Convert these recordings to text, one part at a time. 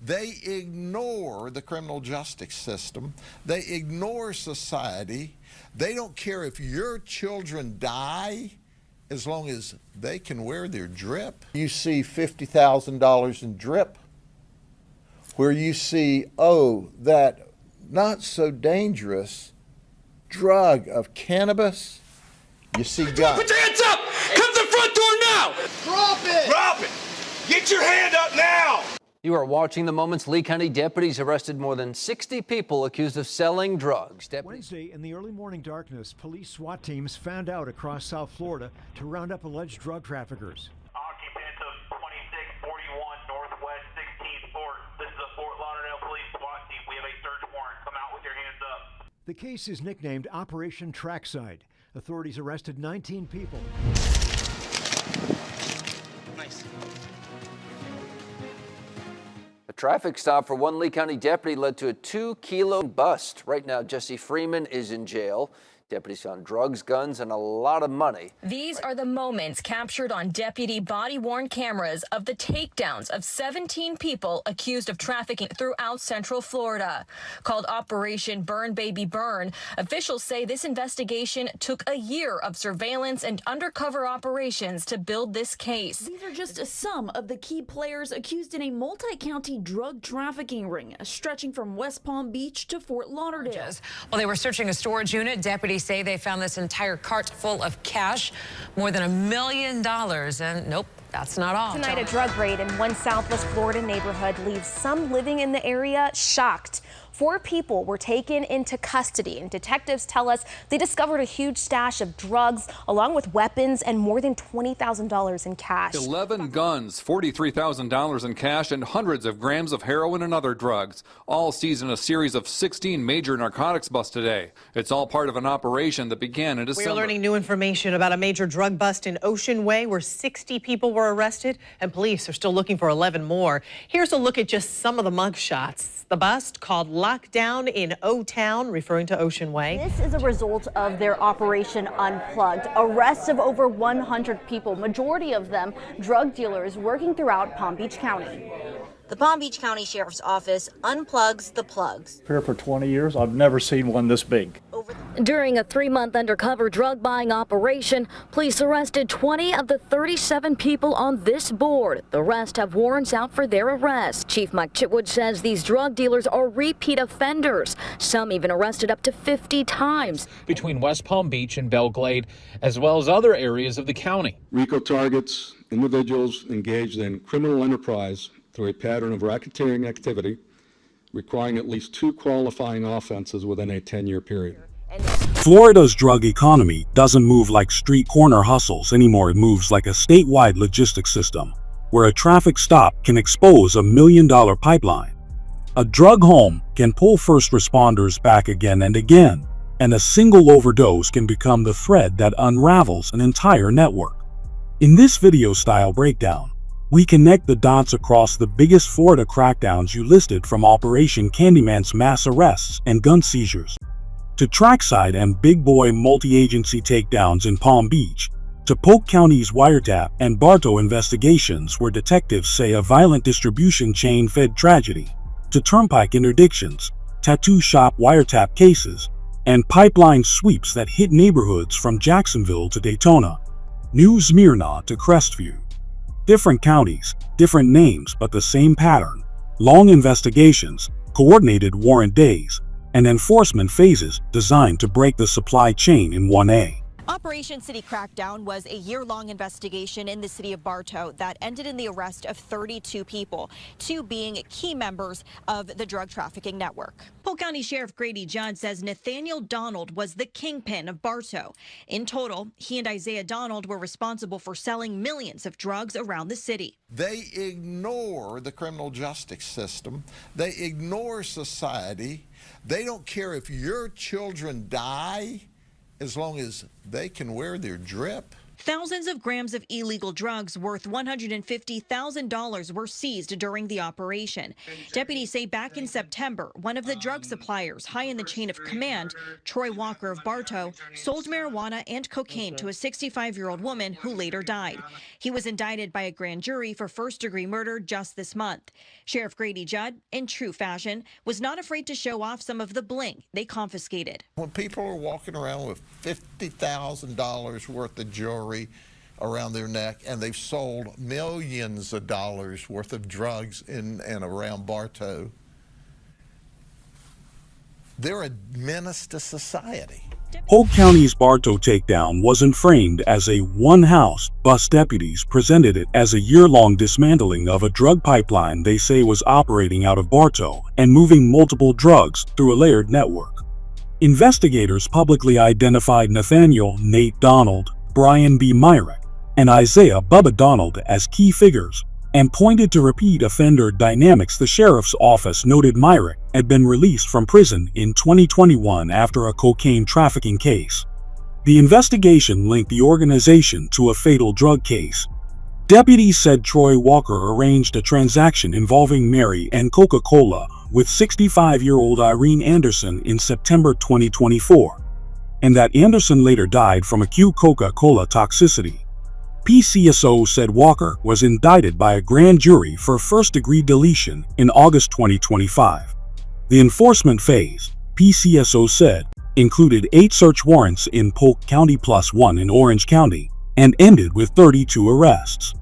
They ignore the criminal justice system. They ignore society. They don't care if your children die as long as they can wear their drip. You see $50,000 in drip, where you see, oh, that not so dangerous drug of cannabis. You see guys. Put your hands up! Come to the front door now! Drop it! Drop it! Get your hand up now! You are watching the moments Lee County deputies arrested more than 60 people accused of selling drugs. Wednesday, in the early morning darkness, police SWAT teams found out across South Florida to round up alleged drug traffickers. Occupants of 2641 Northwest 16th Fort. This is a Fort Lauderdale Police SWAT team. We have a search warrant. Come out with your hands up. The case is nicknamed Operation Trackside. Authorities arrested 19 people. Nice. A traffic stop for one Lee County deputy led to a 2-kilo bust. Right now, Jesse Freeman is in jail. Deputies found drugs, guns, and a lot of money. These are the moments captured on deputy body-worn cameras of the takedowns of 17 people accused of trafficking throughout Central Florida. Called Operation Burn Baby Burn, officials say this investigation took a year of surveillance and undercover operations to build this case. These are just some of the key players accused in a multi-county drug trafficking ring stretching from West Palm Beach to Fort Lauderdale. While they were searching a storage unit, deputies say they found this entire cart full of cash, more than $1 million, and nope, that's not all. Tonight, a drug raid in one Southwest Florida neighborhood leaves some living in the area shocked. 4 people were taken into custody, and detectives tell us they discovered a huge stash of drugs along with weapons and more than $20,000 in cash. 11 guns, $43,000 in cash, and hundreds of grams of heroin and other drugs, all seized in a series of 16 major narcotics busts today. It's all part of an operation that began in December. We're learning new information about a major drug bust in Oceanway where 60 people were arrested, and police are still looking for 11 more. Here's a look at just some of the mugshots. The bust, called Lockdown in O-Town, referring to Oceanway. This is a result of their Operation Unplugged. Arrests of over 100 people, majority of them drug dealers working throughout Palm Beach County. The Palm Beach County Sheriff's Office unplugs the plugs. Here for 20 years, I've never seen one this big. During a 3-month undercover drug buying operation, police arrested 20 of the 37 people on this board. The rest have warrants out for their arrest. Chief Mike Chitwood says these drug dealers are repeat offenders, some even arrested up to 50 times. Between West Palm Beach and Belglade, as well as other areas of the county. RICO targets individuals engaged in criminal enterprise through a pattern of racketeering activity requiring at least 2 qualifying offenses within a 10-year period. Florida's drug economy doesn't move like street corner hustles anymore. It moves like a statewide logistics system, where a traffic stop can expose $1 million pipeline. A drug home can pull first responders back again and again, and a single overdose can become the thread that unravels an entire network. In this video-style breakdown, we connect the dots across the biggest Florida crackdowns you listed, from Operation Candyman's mass arrests and gun seizures, to Trackside and big boy multi-agency takedowns in Palm Beach, to Polk County's wiretap and Bartow investigations where detectives say a violent distribution chain fed tragedy, to Turnpike interdictions, tattoo shop wiretap cases, and pipeline sweeps that hit neighborhoods from Jacksonville to Daytona, New Smyrna to Crestview. Different counties, different names, but the same pattern: long investigations, coordinated warrant days, and enforcement phases designed to break the supply chain in 1A. Operation City Crackdown was a year-long investigation in the city of Bartow that ended in the arrest of 32 people, 2 being key members of the drug trafficking network. Polk County Sheriff Grady Judd says Nathaniel Donald was the kingpin of Bartow. In total, he and Isaiah Donald were responsible for selling millions of drugs around the city. They ignore the criminal justice system. They ignore society. They don't care if your children die as long as they can wear their drip. Thousands of grams of illegal drugs worth $150,000 were seized during the operation. Deputies say back in September, one of the drug suppliers high in the chain of command, Troy Walker of Bartow, sold marijuana and cocaine to a 65-year-old woman who later died. He was indicted by a grand jury for first-degree murder just this month. Sheriff Grady Judd, in true fashion, was not afraid to show off some of the bling they confiscated. When people are walking around with $50,000 worth of jewelry around their neck, and they've sold millions of dollars worth of drugs in and around Bartow, they're a menace to society. Polk County's Bartow takedown wasn't framed as a one-house bust. Deputies presented it as a year-long dismantling of a drug pipeline they say was operating out of Bartow and moving multiple drugs through a layered network. Investigators publicly identified Nathaniel Nate Donald, Brian B. Myrick, and Isaiah Bubba Donald as key figures, and pointed to repeat offender dynamics. The sheriff's office noted Myrick had been released from prison in 2021 after a cocaine trafficking case. The investigation linked the organization to a fatal drug case. Deputies said Troy Walker arranged a transaction involving Mary and Coca-Cola with 65-year-old Irene Anderson in September 2024, and that Anderson later died from acute Coca-Cola toxicity. PCSO said Walker was indicted by a grand jury for first-degree deletion in August 2025. The enforcement phase, PCSO said, included 8 search warrants in Polk County plus 1 in Orange County, and ended with 32 arrests.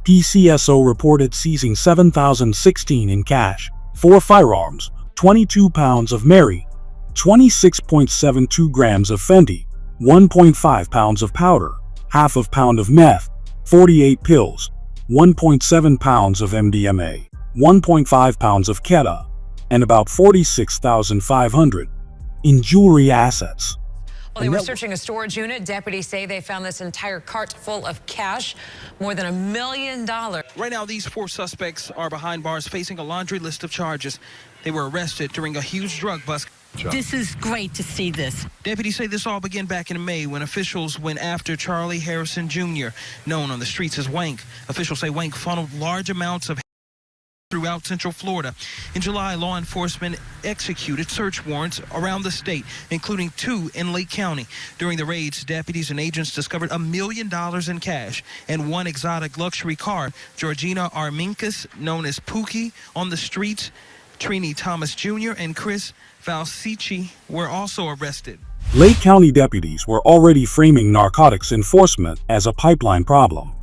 PCSO reported seizing $7,016 in cash, 4 firearms, 22 pounds of Mary, 26.72 grams of Fendi, 1.5 pounds of powder, half of pound of meth, 48 pills, 1.7 pounds of MDMA, 1.5 pounds of Keta, and about $46,500 in jewelry assets. While they were searching a storage unit, deputies say they found this entire cart full of cash, more than $1 million. Right now, these 4 suspects are behind bars facing a laundry list of charges. They were arrested during a huge drug bust. This is great to see this. Deputies say this all began back in May when officials went after Charlie Harrison Jr., known on the streets as Wank. Officials say Wank funneled large amounts of throughout Central Florida. In July, law enforcement executed search warrants around the state, including 2 in Lake County. During the raids, deputies and agents discovered $1 million in cash and 1 exotic luxury car. Georgina Arminkas, known as Pookie, on the streets. Trini Thomas Jr. and Chris Valsici were also arrested. Lake County deputies were already framing narcotics enforcement as a pipeline problem.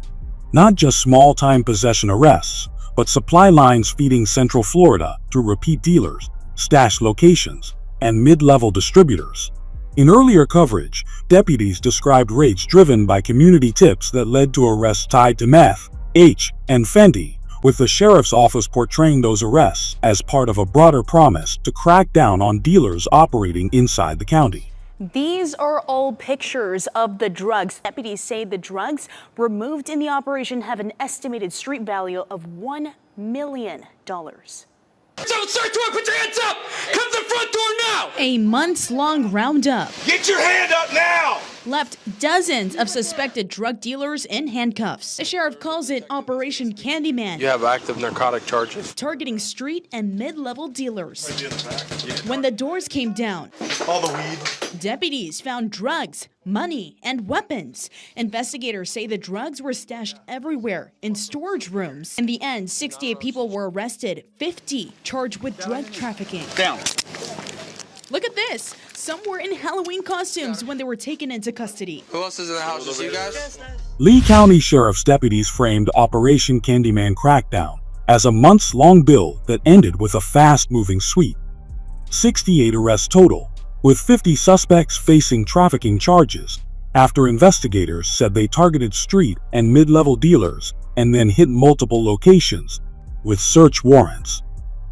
Not just small-time possession arrests, but supply lines feeding Central Florida through repeat dealers, stash locations, and mid-level distributors. In earlier coverage, deputies described raids driven by community tips that led to arrests tied to meth, H, and Fendi, with the sheriff's office portraying those arrests as part of a broader promise to crack down on dealers operating inside the county. These are all pictures of the drugs. Deputies say the drugs removed in the operation have an estimated street value of $1 million. Search warrant, put your hands up! Come to the front door now! A months-long roundup Get your hand up now! left dozens of suspected drug dealers in handcuffs. The sheriff calls it Operation Candyman. You have active narcotic charges. Targeting street and mid-level dealers. When the doors came down, all the weed. Deputies found drugs, money, and weapons. Investigators say the drugs were stashed everywhere in storage rooms. In the end, 68 people were arrested, 50 charged with drug trafficking. Down. Look at this. Some were in Halloween costumes when they were taken into custody. Who else is in the house? Just you guys? Lee County Sheriff's deputies framed Operation Candyman Crackdown as a months-long bill that ended with a fast-moving sweep. 68 arrests total, with 50 suspects facing trafficking charges, after investigators said they targeted street and mid-level dealers and then hit multiple locations with search warrants.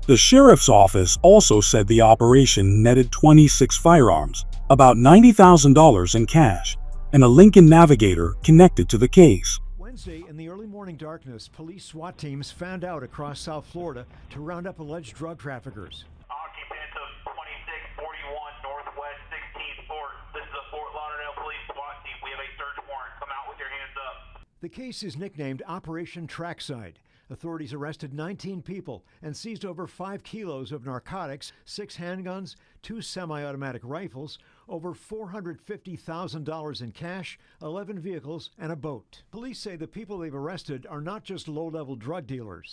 The sheriff's office also said the operation netted 26 firearms, about $90,000 in cash, and a Lincoln Navigator connected to the case. Wednesday, in the early morning darkness, police SWAT teams found out across South Florida to round up alleged drug traffickers. Occupants of 2641 Northwest 16th Fort. This is a Fort Lauderdale Police SWAT team. We have a search warrant. Come out with your hands The case is nicknamed Operation Trackside. Authorities arrested 19 people and seized over 5 kilos of narcotics, 6 handguns, 2 semi-automatic rifles, over $450,000 in cash, 11 vehicles, and a boat. Police say the people they've arrested are not just low-level drug dealers.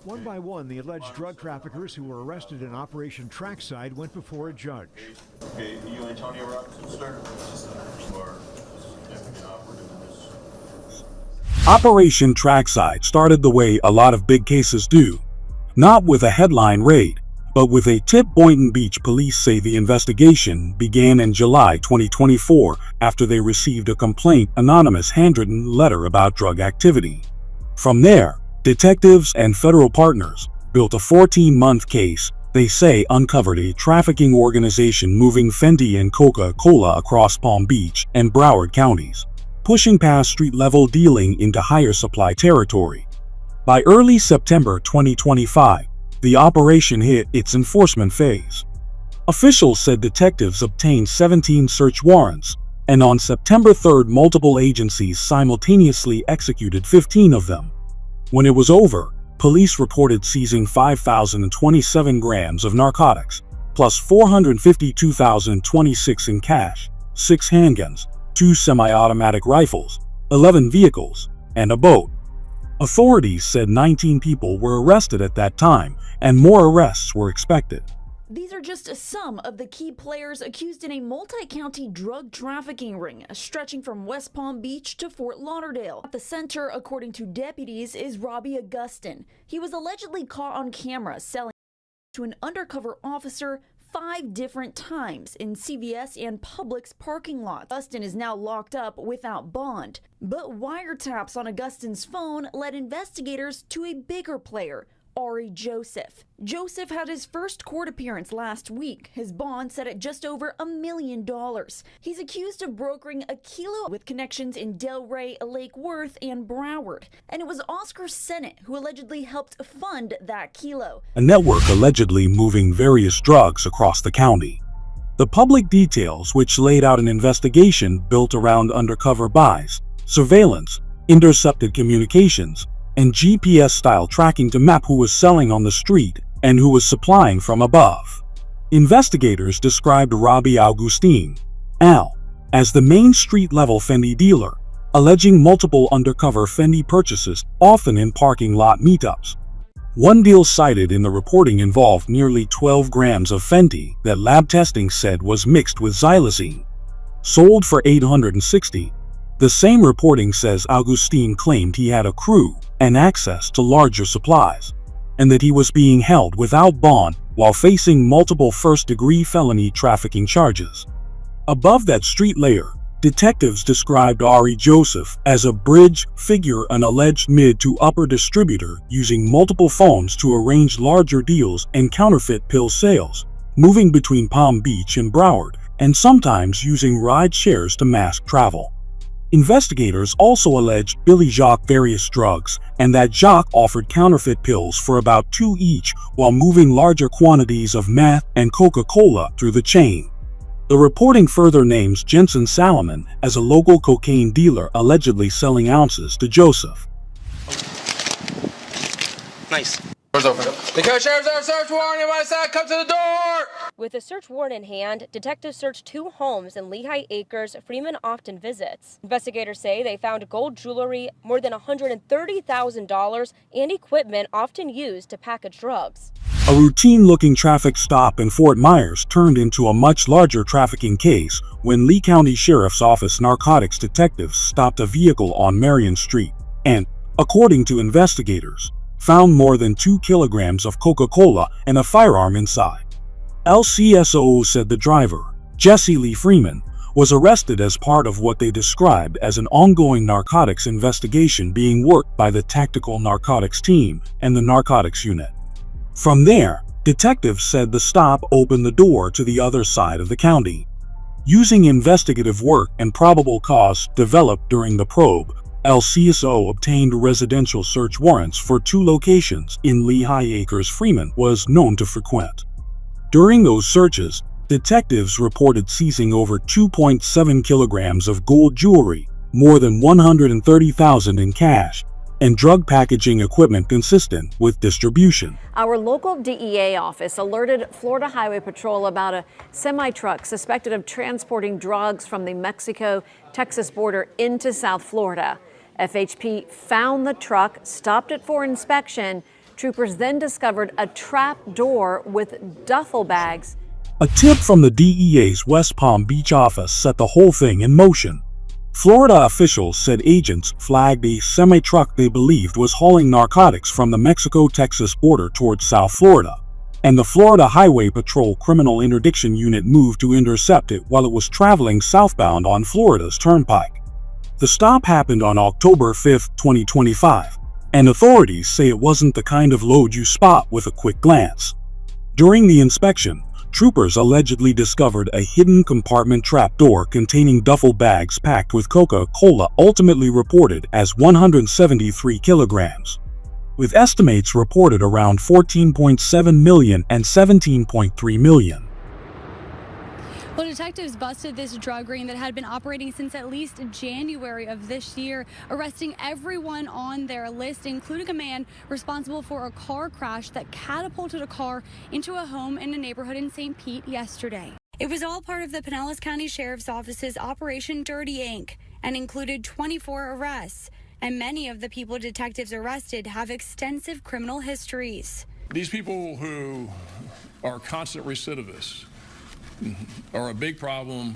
One by one, the alleged drug traffickers who were arrested in Operation Trackside went before a judge. Okay, you Antonio Robinson, sir? Or Operation Trackside started the way a lot of big cases do. Not with a headline raid, but with a tip. Boynton Beach police say the investigation began in July 2024 after they received a complaint, anonymous handwritten letter about drug activity. From there, detectives and federal partners built a 14-month case. They say uncovered a trafficking organization moving Fendi and Coca-Cola across Palm Beach and Broward counties, pushing past street-level dealing into higher supply territory. By early September 2025, the operation hit its enforcement phase. Officials said detectives obtained 17 search warrants, and on September 3, multiple agencies simultaneously executed 15 of them. When it was over, police reported seizing 5,027 grams of narcotics, plus $452,026 in cash, 6 handguns, 2 semi-automatic rifles, 11 vehicles, and a boat. Authorities said 19 people were arrested at that time, and more arrests were expected. These are just some of the key players accused in a multi-county drug trafficking ring stretching from West Palm Beach to Fort Lauderdale. At the center, according to deputies, is Robbie Augustin. He was allegedly caught on camera selling to an undercover officer 5 different times in CVS and Publix parking lots. Augustin is now locked up without bond. But wiretaps on Augustin's phone led investigators to a bigger player, Ari Joseph. Joseph had his first court appearance last week. His bond set at just over $1 million. He's accused of brokering a kilo with connections in Delray, Lake Worth, and Broward. And it was Oscar Sennett who allegedly helped fund that kilo. A network allegedly moving various drugs across the county. The public details, which laid out an investigation built around undercover buys, surveillance, intercepted communications, and GPS-style tracking to map who was selling on the street and who was supplying from above. Investigators described Robbie Augustin, Al, as the main street-level Fendi dealer, alleging multiple undercover Fendi purchases, often in parking lot meetups. One deal cited in the reporting involved nearly 12 grams of Fendi that lab testing said was mixed with xylazine, sold for $860. The same reporting says Augustin claimed he had a crew and access to larger supplies, and that he was being held without bond while facing multiple first-degree felony trafficking charges. Above that street layer, detectives described Ari Joseph as a bridge figure, an alleged mid to upper distributor using multiple phones to arrange larger deals and counterfeit pill sales, moving between Palm Beach and Broward, and sometimes using ride shares to mask travel. Investigators also alleged Billy Jacques various drugs, and that Jacques offered counterfeit pills for about $2 each while moving larger quantities of meth and Coca-Cola through the chain. The reporting further names Jensen Salomon as a local cocaine dealer allegedly selling ounces to Joseph. Nice. Doors open. The sheriff's our search warrant on my side. Come to the door! With a search warrant in hand, detectives searched 2 homes in Lehigh Acres Freeman often visits. Investigators say they found gold jewelry, more than $130,000, and equipment often used to package drugs. A routine-looking traffic stop in Fort Myers turned into a much larger trafficking case when Lee County Sheriff's Office narcotics detectives stopped a vehicle on Marion Street and, according to investigators, found more than 2 kilograms of Coca-Cola and a firearm inside. LCSO said the driver, Jesse Lee Freeman, was arrested as part of what they described as an ongoing narcotics investigation being worked by the Tactical Narcotics Team and the Narcotics Unit. From there, detectives said the stop opened the door to the other side of the county. Using investigative work and probable cause developed during the probe, LCSO obtained residential search warrants for 2 locations in Lehigh Acres Freeman was known to frequent. During those searches, detectives reported seizing over 2.7 kilograms of gold jewelry, more than $130,000 in cash, and drug packaging equipment consistent with distribution. Our local DEA office alerted Florida Highway Patrol about a semi-truck suspected of transporting drugs from the Mexico-Texas border into South Florida. FHP found the truck, stopped it for inspection. Troopers then discovered a trap door with duffel bags. A tip from the DEA's West Palm Beach office set the whole thing in motion. Florida officials said agents flagged a semi-truck they believed was hauling narcotics from the Mexico-Texas border towards South Florida, and the Florida Highway Patrol Criminal Interdiction Unit moved to intercept it while it was traveling southbound on Florida's Turnpike. The stop happened on October 5, 2025, and authorities say it wasn't the kind of load you spot with a quick glance. During the inspection, troopers allegedly discovered a hidden compartment trapdoor containing duffel bags packed with Coca-Cola, ultimately reported as 173 kilograms, with estimates reported around 14.7 million and 17.3 million. Well, detectives busted this drug ring that had been operating since at least January of this year, arresting everyone on their list, including a man responsible for a car crash that catapulted a car into a home in a neighborhood in St. Pete yesterday. It was all part of the Pinellas County Sheriff's Office's Operation Dirty Ink and included 24 arrests. And many of the people detectives arrested have extensive criminal histories. These people who are constant recidivists are a big problem.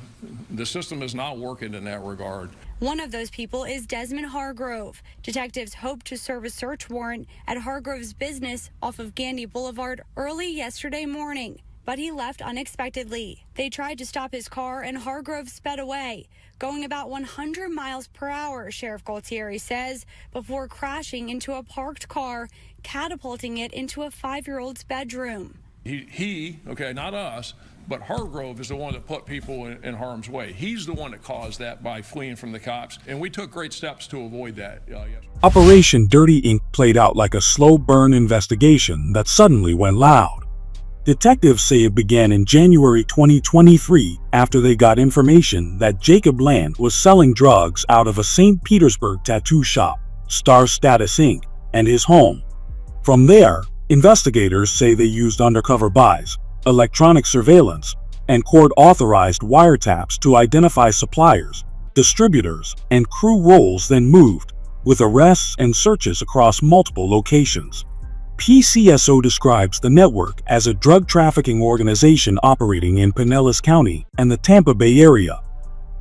The system is not working in that regard. One of those people is Desmond Hargrove. Detectives hope to serve a search warrant at Hargrove's business off of Gandy Boulevard early yesterday morning, but he left unexpectedly. They tried to stop his car and Hargrove sped away, going about 100 miles per hour, Sheriff Gualtieri says, before crashing into a parked car, catapulting it into a 5-year-old's bedroom. He, okay, not us, but Hargrove is the one that put people in harm's way. He's the one that caused that by fleeing from the cops, and we took great steps to avoid that. Operation Dirty Ink played out like a slow burn investigation that suddenly went loud. Detectives say it began in January 2023 after they got information that Jacob Land was selling drugs out of a St. Petersburg tattoo shop, Star Status Inc., and his home. From there, investigators say they used undercover buys, electronic surveillance, and court-authorized wiretaps to identify suppliers, distributors, and crew roles, then moved, with arrests and searches across multiple locations. PCSO describes the network as a drug trafficking organization operating in Pinellas County and the Tampa Bay area,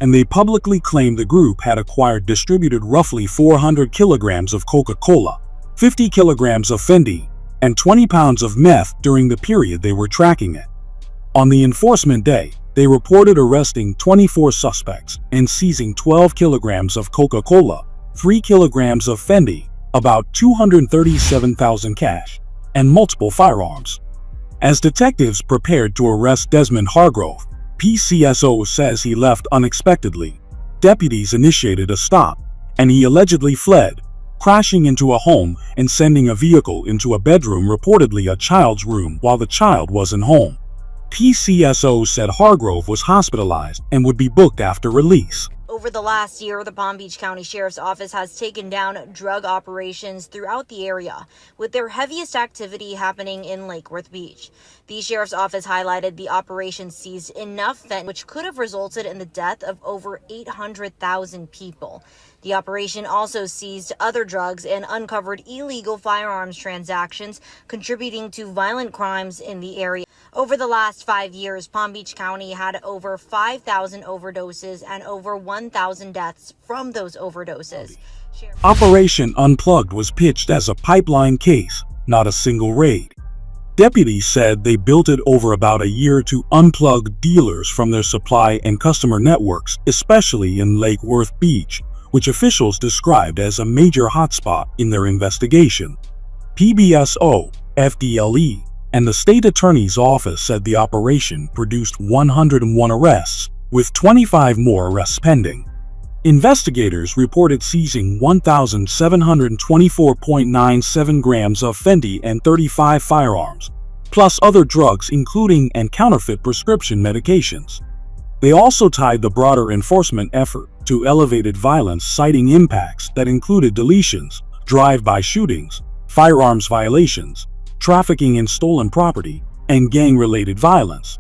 and they publicly claim the group had distributed roughly 400 kilograms of Coca-Cola, 50 kilograms of Fendi, and 20 pounds of meth during the period they were tracking it. On the enforcement day, they reported arresting 24 suspects and seizing 12 kilograms of Coca-Cola, 3 kilograms of Fendi, about $237,000 cash, and multiple firearms. As detectives prepared to arrest Desmond Hargrove, PCSO says he left unexpectedly. Deputies initiated a stop, and he allegedly fled, crashing into a home and sending a vehicle into a bedroom, reportedly a child's room, while the child wasn't home. PCSO said Hargrove was hospitalized and would be booked after release. Over the last year, the Palm Beach County Sheriff's Office has taken down drug operations throughout the area, with their heaviest activity happening in Lake Worth Beach. The Sheriff's Office highlighted the operation seized enough fentanyl, which could have resulted in the death of over 800,000 people. The operation also seized other drugs and uncovered illegal firearms transactions, contributing to violent crimes in the area. Over the last 5 years, Palm Beach County had over 5,000 overdoses and over 1,000 deaths from those overdoses. Operation Unplugged was pitched as a pipeline case, not a single raid. Deputies said they built it over about a year to unplug dealers from their supply and customer networks, especially in Lake Worth Beach, which officials described as a major hotspot in their investigation. PBSO, FDLE, and the state attorney's office said the operation produced 101 arrests, with 25 more arrests pending. Investigators reported seizing 1,724.97 grams of Fendi and 35 firearms, plus other drugs including and counterfeit prescription medications. They also tied the broader enforcement effort to elevated violence, citing impacts that included deletions, drive-by shootings, firearms violations, trafficking in stolen property, and gang-related violence.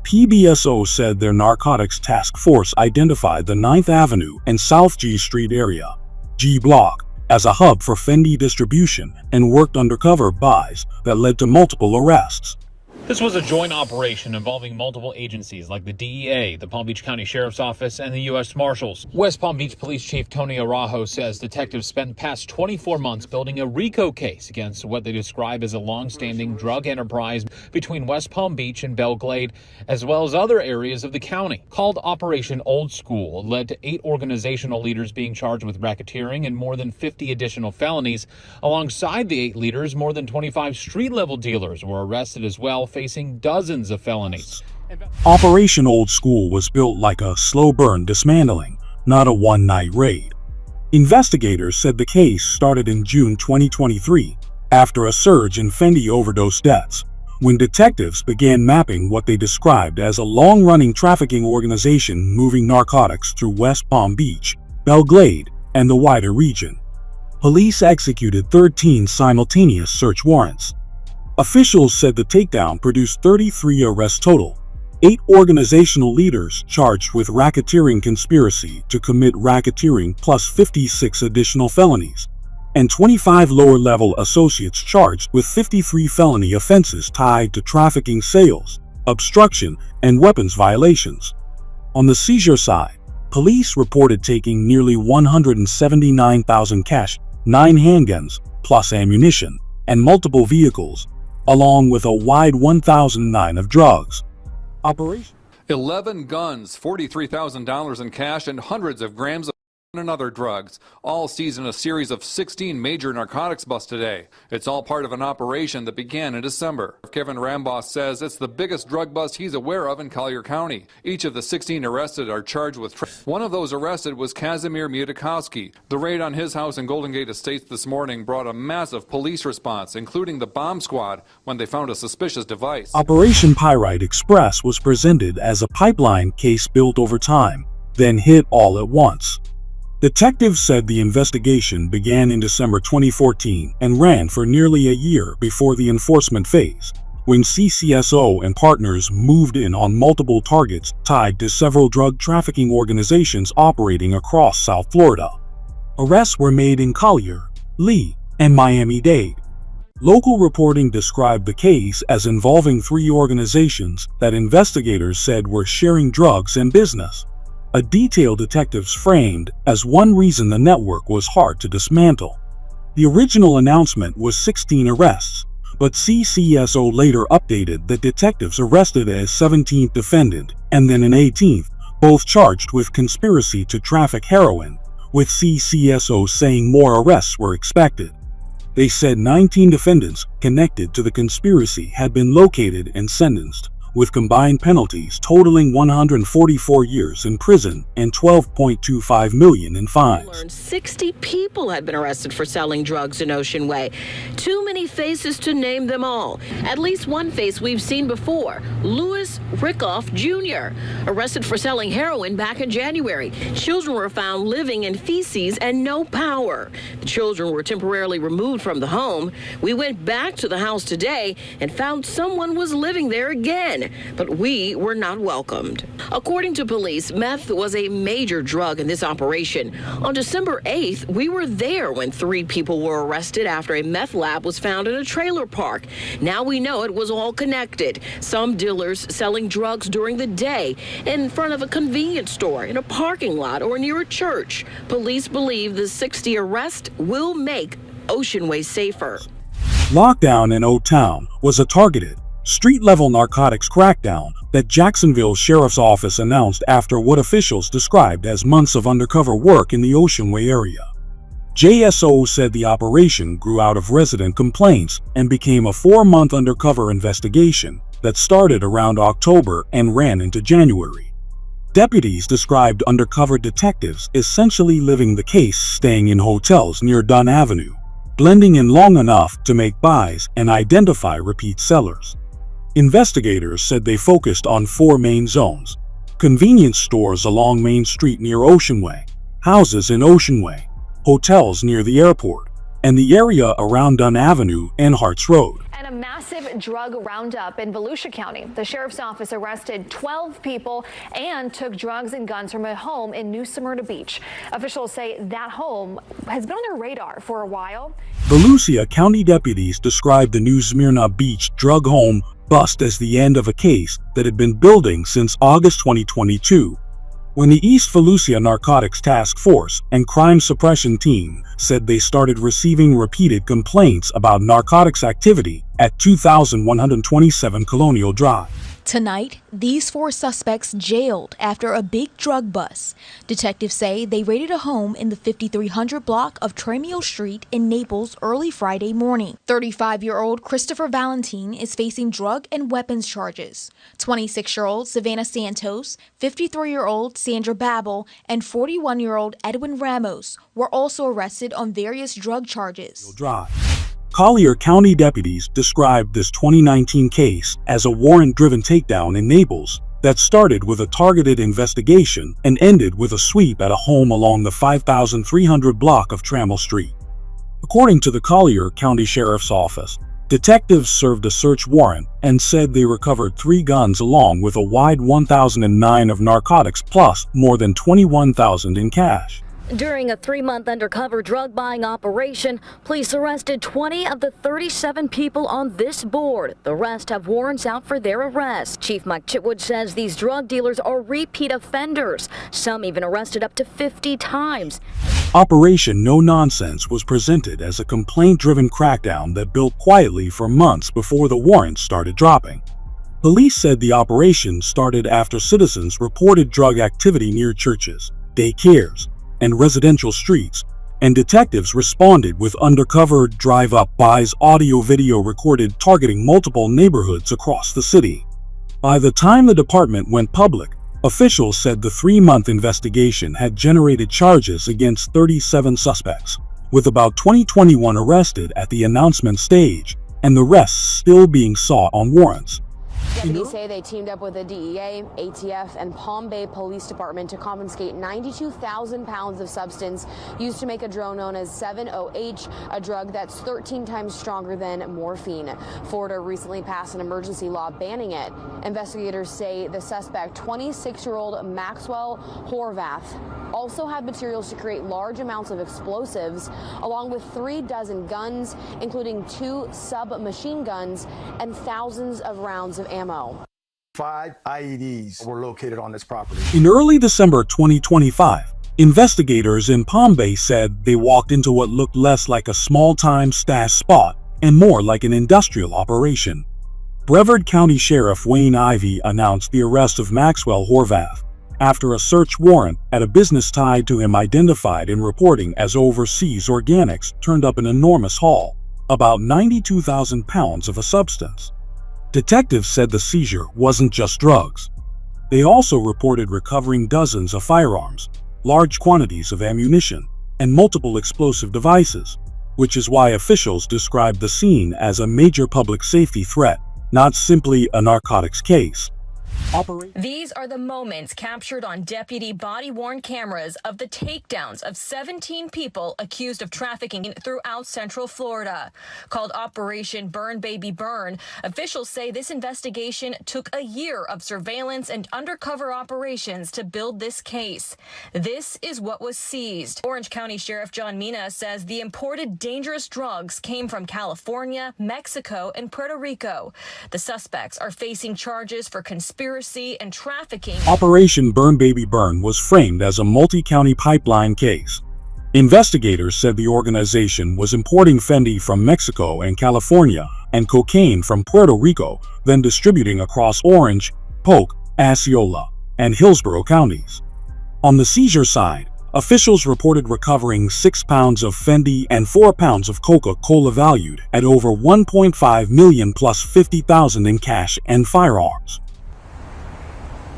PBSO said their narcotics task force identified the 9th Avenue and South G Street area, G Block, as a hub for Fendi distribution and worked undercover buys that led to multiple arrests. This was a joint operation involving multiple agencies like the DEA, the Palm Beach County Sheriff's Office, and the U.S. Marshals. West Palm Beach Police Chief Tony Araujo says detectives spent the past 24 months building a RICO case against what they describe as a long-standing drug enterprise between West Palm Beach and Belle Glade, as well as other areas of the county. Called Operation Old School, it led to 8 organizational leaders being charged with racketeering and more than 50 additional felonies. Alongside the 8 leaders, more than 25 street-level dealers were arrested as well, facing dozens of felonies. Operation Old School was built like a slow burn dismantling, not a one-night raid. Investigators said the case started in June 2023 after a surge in Fendi overdose deaths, when detectives began mapping what they described as a long-running trafficking organization moving narcotics through West Palm Beach, Belle Glade, and the wider region. Police executed 13 simultaneous search warrants. Officials said the takedown produced 33 arrests total, 8 organizational leaders charged with racketeering conspiracy to commit racketeering plus 56 additional felonies, and 25 lower-level associates charged with 53 felony offenses tied to trafficking, sales, obstruction, and weapons violations. On the seizure side, police reported taking nearly $179,000 cash, 9 handguns, plus ammunition, and multiple vehicles, along with a wide 1,009 of drugs. Operation 11 guns, $43,000 in cash, and hundreds of grams of and other drugs, all seized in a series of 16 major narcotics busts today. It's all part of an operation that began in December. Kevin Ramboss says it's the biggest drug bust he's aware of in Collier County. Each of the 16 arrested are charged with one of those arrested was Kazimir Mutakowski. The raid on his house in Golden Gate Estates this morning brought a massive police response, including the bomb squad, when they found a suspicious device. Operation Pyrite Express was presented as a pipeline case built over time, then hit all at once. Detectives said the investigation began in December 2014 and ran for nearly a year before the enforcement phase, when CCSO and partners moved in on multiple targets tied to several drug trafficking organizations operating across South Florida. Arrests were made in Collier, Lee, and Miami-Dade. Local reporting described the case as involving 3 organizations that investigators said were sharing drugs and business, a detail detectives framed as one reason the network was hard to dismantle. The original announcement was 16 arrests, but CCSO later updated that detectives arrested a 17th defendant and then an 18th, both charged with conspiracy to traffic heroin, with CCSO saying more arrests were expected. They said 19 defendants connected to the conspiracy had been located and sentenced, with combined penalties totaling 144 years in prison and $12.25 million in fines. 60 people had been arrested for selling drugs in Oceanway. Too many faces to name them all. At least one face we've seen before, Louis Rickoff Jr., arrested for selling heroin back in January. Children were found living in feces and no power. The children were temporarily removed from the home. We went back to the house today and found someone was living there again, but we were not welcomed. According to police, meth was a major drug in this operation. On December 8th, we were there when 3 people were arrested after a meth lab was found in a trailer park. Now we know it was all connected. Some dealers selling drugs during the day in front of a convenience store, in a parking lot, or near a church. Police believe the 60 arrests will make Oceanway safer. Lockdown in O-Town was a targeted, street-level narcotics crackdown that Jacksonville Sheriff's Office announced after what officials described as months of undercover work in the Oceanway area. JSO said the operation grew out of resident complaints and became a 4-month undercover investigation that started around October and ran into January. Deputies described undercover detectives essentially living the case, staying in hotels near Dunn Avenue, blending in long enough to make buys and identify repeat sellers. Investigators said they focused on 4 main zones: convenience stores along Main Street near Oceanway, houses in Oceanway, hotels near the airport, and the area around Dunn Avenue and Harts Road. And a massive drug roundup in Volusia County. The sheriff's office arrested 12 people and took drugs and guns from a home in New Smyrna Beach. Officials say that home has been on their radar for a while. Volusia County deputies described the New Smyrna Beach drug home bust as the end of a case that had been building since August 2022, when the East Volusia Narcotics Task Force and Crime Suppression Team said they started receiving repeated complaints about narcotics activity at 2127 Colonial Drive. Tonight, these 4 suspects jailed after a big drug bust. Detectives say they raided a home in the 5300 block of Primo Street in Naples early Friday morning. 35-year-old Christopher Valentine is facing drug and weapons charges. 26-year-old Savannah Santos, 53-year-old Sandra Babel, and 41-year-old Edwin Ramos were also arrested on various drug charges. Collier County deputies described this 2019 case as a warrant-driven takedown in Naples that started with a targeted investigation and ended with a sweep at a home along the 5300 block of Trammell Street. According to the Collier County Sheriff's Office, detectives served a search warrant and said they recovered 3 guns along with a wide 1,009 of narcotics plus more than $21,000 in cash. During a 3-month undercover drug buying operation, police arrested 20 of the 37 people on this board. The rest have warrants out for their arrest. Chief Mike Chitwood says these drug dealers are repeat offenders, some even arrested up to 50 times. Operation No Nonsense was presented as a complaint-driven crackdown that built quietly for months before the warrants started dropping. Police said the operation started after citizens reported drug activity near churches, daycares, and residential streets, and detectives responded with undercover drive-up buys audio-video recorded targeting multiple neighborhoods across the city. By the time the department went public, officials said the 3-month investigation had generated charges against 37 suspects, with about 21 arrested at the announcement stage, and the rest still being sought on warrants. Deputies say they teamed up with the DEA, ATF, and Palm Bay Police Department to confiscate 92,000 pounds of substance used to make a drone known as 7-OH, a drug that's 13 times stronger than morphine. Florida recently passed an emergency law banning it. Investigators say the suspect, 26-year-old Maxwell Horvath, also had materials to create large amounts of explosives, along with 3 dozen guns, including 2 submachine guns and thousands of rounds of ammo. 5 IEDs were located on this property. In early December 2025, investigators in Palm Bay said they walked into what looked less like a small-time stash spot and more like an industrial operation. Brevard County Sheriff Wayne Ivey announced the arrest of Maxwell Horvath after a search warrant at a business tied to him identified in reporting as Overseas Organics turned up an enormous haul, about 92,000 pounds of a substance. Detectives said the seizure wasn't just drugs. They also reported recovering dozens of firearms, large quantities of ammunition, and multiple explosive devices, which is why officials described the scene as a major public safety threat, not simply a narcotics case. These are the moments captured on deputy body-worn cameras of the takedowns of 17 people accused of trafficking throughout Central Florida. Called Operation Burn Baby Burn, officials say this investigation took a year of surveillance and undercover operations to build this case. This is what was seized. Orange County Sheriff John Mina says the imported dangerous drugs came from California, Mexico, and Puerto Rico. The suspects are facing charges for conspiracy and trafficking. Operation Burn Baby Burn was framed as a multi-county pipeline case. Investigators said the organization was importing Fendi from Mexico and California and cocaine from Puerto Rico, then distributing across Orange, Polk, Osceola, and Hillsborough counties. On the seizure side, officials reported recovering 6 pounds of Fendi and 4 pounds of Coca-Cola valued at over $1.5 million plus $50,000 in cash and firearms.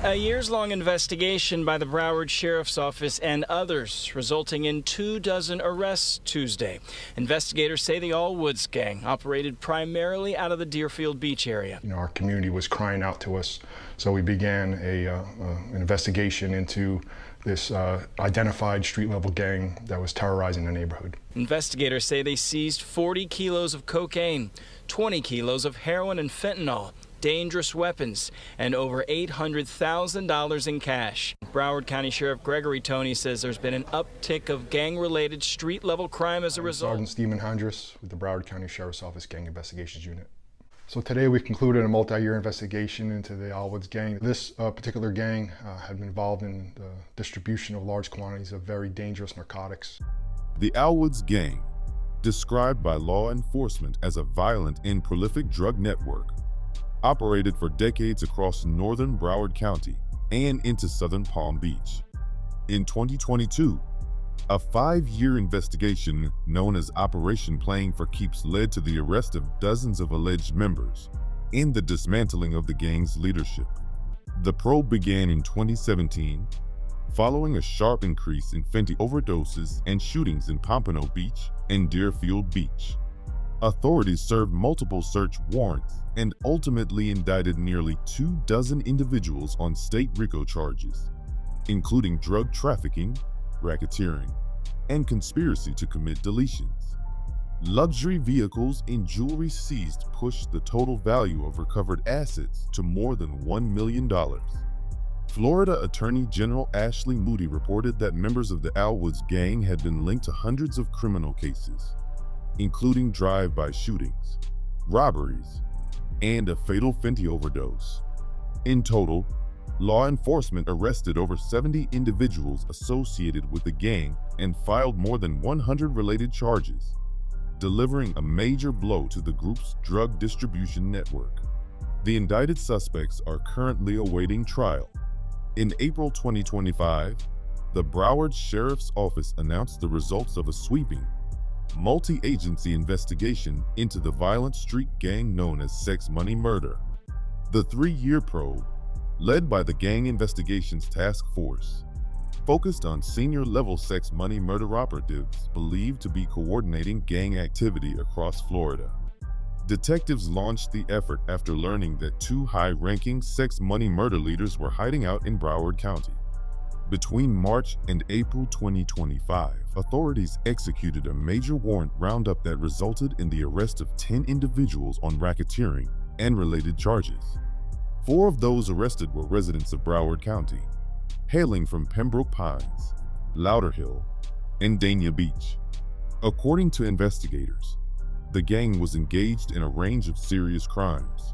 A years-long investigation by the Broward Sheriff's Office and others, resulting in 24 arrests Tuesday. Investigators say the Alwoods gang operated primarily out of the Deerfield Beach area. Our community was crying out to us, so we began an investigation into this identified street-level gang that was terrorizing the neighborhood. Investigators say they seized 40 kilos of cocaine, 20 kilos of heroin and fentanyl, dangerous weapons, and over $800,000 in cash. Broward County Sheriff Gregory Toney says there's been an uptick of gang-related street-level crime as a result. Sergeant Stephen Handress with the Broward County Sheriff's Office Gang Investigations Unit. So today we concluded a multi-year investigation into the Alwoods gang. This particular gang had been involved in the distribution of large quantities of very dangerous narcotics. The Alwoods gang, described by law enforcement as a violent and prolific drug network, operated for decades across northern Broward County and into southern Palm Beach. In 2022, a 5-year investigation known as Operation Playing for Keeps led to the arrest of dozens of alleged members and the dismantling of the gang's leadership. The probe began in 2017, following a sharp increase in fentanyl overdoses and shootings in Pompano Beach and Deerfield Beach. Authorities served multiple search warrants and ultimately indicted nearly 24 individuals on state RICO charges, including drug trafficking, racketeering, and conspiracy to commit deletions. Luxury vehicles and jewelry seized pushed the total value of recovered assets to more than $1 million. Florida Attorney General Ashley Moody reported that members of the Alwoods gang had been linked to hundreds of criminal cases, including drive-by shootings, robberies, and a fatal fentanyl overdose. In total, law enforcement arrested over 70 individuals associated with the gang and filed more than 100 related charges, delivering a major blow to the group's drug distribution network. The indicted suspects are currently awaiting trial. In April 2025, the Broward Sheriff's Office announced the results of a sweeping, multi-agency investigation into the violent street gang known as Sex Money Murder. The 3-year probe, led by the Gang Investigations Task Force, focused on senior-level sex money murder operatives believed to be coordinating gang activity across Florida. Detectives launched the effort after learning that 2 high-ranking sex money murder leaders were hiding out in Broward County. Between March and April 2025, authorities executed a major warrant roundup that resulted in the arrest of 10 individuals on racketeering and related charges. 4 of those arrested were residents of Broward County, hailing from Pembroke Pines, Lauderhill, and Dania Beach. According to investigators, the gang was engaged in a range of serious crimes,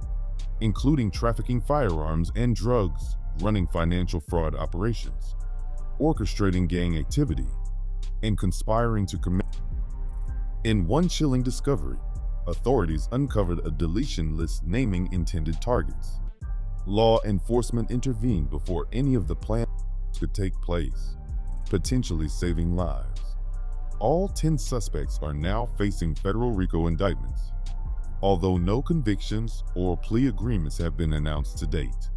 including trafficking firearms and drugs, running financial fraud operations, orchestrating gang activity, and conspiring to commit. In one chilling discovery, authorities uncovered a deletion list naming intended targets. Law enforcement intervened before any of the plans could take place, potentially saving lives. All 10 suspects are now facing federal RICO indictments, although no convictions or plea agreements have been announced to date.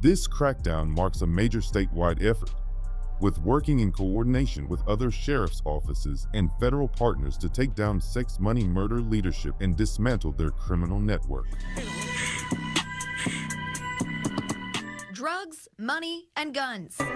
This crackdown marks a major statewide effort, with working in coordination with other sheriff's offices and federal partners to take down sex money murder leadership and dismantle their criminal network. Drugs, money, and guns. The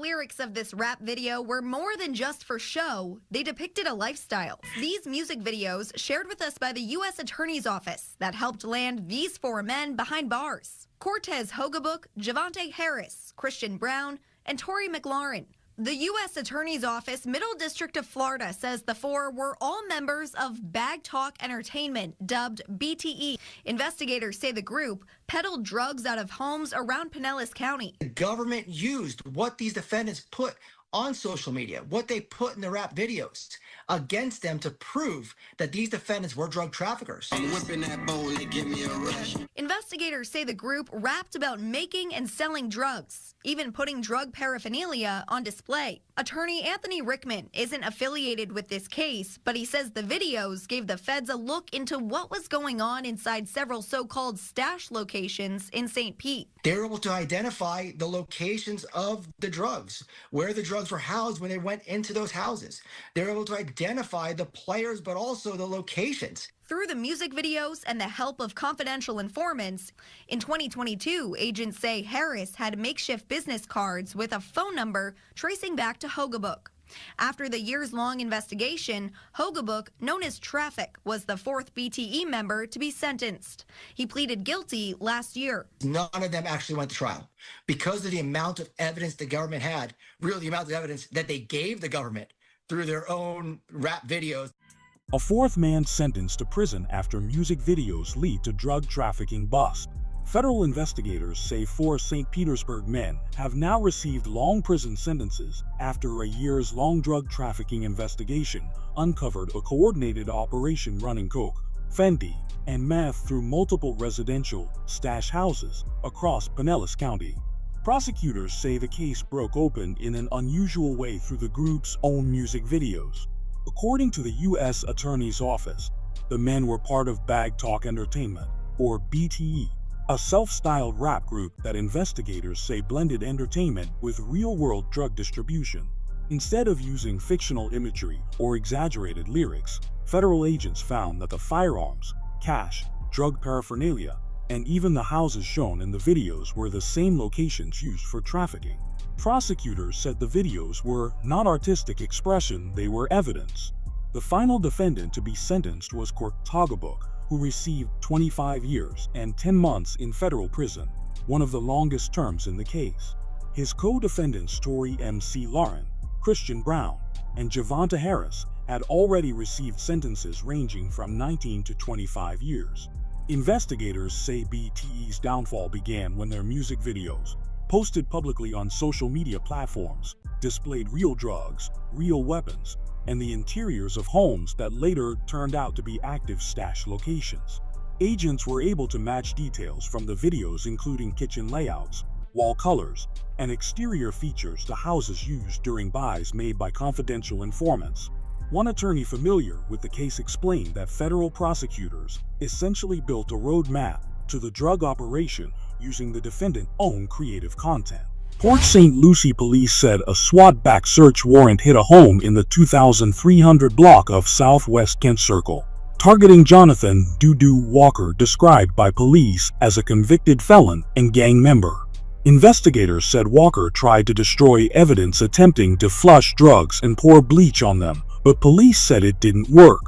lyrics of this rap video were more than just for show. They depicted a lifestyle. These music videos shared with us by the U.S. Attorney's Office that helped land these 4 men behind bars: Cortez Hogabook, Javante Harris, Christian Brown, and Tory McLaurin. The U.S. Attorney's Office, Middle District of Florida, says the 4 were all members of Bag Talk Entertainment, dubbed BTE. Investigators say the group peddled drugs out of homes around Pinellas County. The government used what these defendants put on social media, what they put in the rap videos against them to prove that these defendants were drug traffickers. I'm whipping that bowl and give me a rush. Investigators say the group rapped about making and selling drugs, even putting drug paraphernalia on display. Attorney Anthony Rickman isn't affiliated with this case, but he says the videos gave the feds a look into what was going on inside several so-called stash locations in St. Pete. They were able to identify the locations of the drugs, where the drugs were housed when they went into those houses. They were able to identify the players, but also the locations. Through the music videos and the help of confidential informants, in 2022, agents say Harris had makeshift business cards with a phone number tracing back to Hogabook. After the years-long investigation, Hogabook, known as Traffic, was the fourth BTE member to be sentenced. He pleaded guilty last year. None of them actually went to trial because of the amount of evidence the government had, really the amount of evidence that they gave the government through their own rap videos. A fourth man sentenced to prison after music videos lead to drug trafficking bust. Federal investigators say 4 St. Petersburg men have now received long prison sentences after a years-long drug trafficking investigation uncovered a coordinated operation running coke, Fenty, and meth through multiple residential stash houses across Pinellas County. Prosecutors say the case broke open in an unusual way through the group's own music videos. According to the U.S. Attorney's Office, the men were part of Bag Talk Entertainment, or BTE, a self-styled rap group that investigators say blended entertainment with real-world drug distribution. Instead of using fictional imagery or exaggerated lyrics, federal agents found that the firearms, cash, drug paraphernalia, and even the houses shown in the videos were the same locations used for trafficking. Prosecutors said the videos were not artistic expression, they were evidence. The final defendant to be sentenced was Hogabook, who received 25 years and 10 months in federal prison, one of the longest terms in the case. His co-defendants Tory MC Lauren, Christian Brown, and Javonta Harris had already received sentences ranging from 19 to 25 years. Investigators say BTE's downfall began when their music videos, posted publicly on social media platforms, displayed real drugs, real weapons, and the interiors of homes that later turned out to be active stash locations. Agents were able to match details from the videos, including kitchen layouts, wall colors, and exterior features to houses used during buys made by confidential informants. One attorney familiar with the case explained that federal prosecutors essentially built a roadmap to the drug operation using the defendant's own creative content. Port St. Lucie police said a SWAT-backed search warrant hit a home in the 2300 block of Southwest Kent Circle, targeting Jonathan Doo-Doo Walker, described by police as a convicted felon and gang member. Investigators said Walker tried to destroy evidence attempting to flush drugs and pour bleach on them, but police said it didn't work.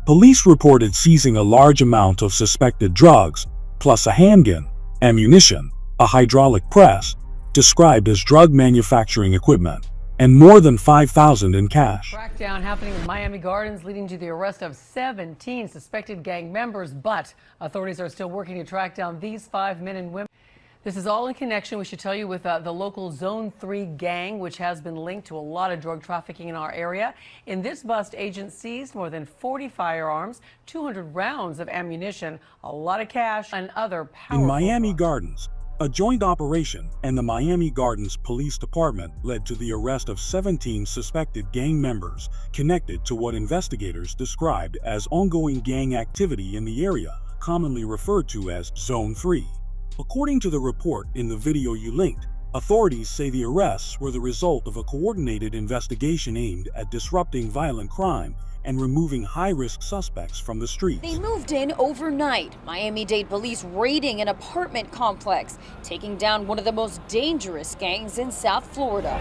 Police reported seizing a large amount of suspected drugs, plus a handgun, ammunition, a hydraulic press, described as drug manufacturing equipment, and more than $5,000 in cash. Crackdown happening in Miami Gardens, leading to the arrest of 17 suspected gang members, but authorities are still working to track down these 5 men and women. This is all in connection, we should tell you, with the local Zone 3 gang, which has been linked to a lot of drug trafficking in our area. In this bust, agents seized more than 40 firearms, 200 rounds of ammunition, a lot of cash, and other powerful In Miami Gardens, a joint operation and the Miami Gardens Police Department led to the arrest of 17 suspected gang members connected to what investigators described as ongoing gang activity in the area, commonly referred to as Zone 3. According to the report in the video you linked, authorities say the arrests were the result of a coordinated investigation aimed at disrupting violent crime and removing high-risk suspects from the streets. They moved in overnight. Miami-Dade police raiding an apartment complex, taking down one of the most dangerous gangs in South Florida.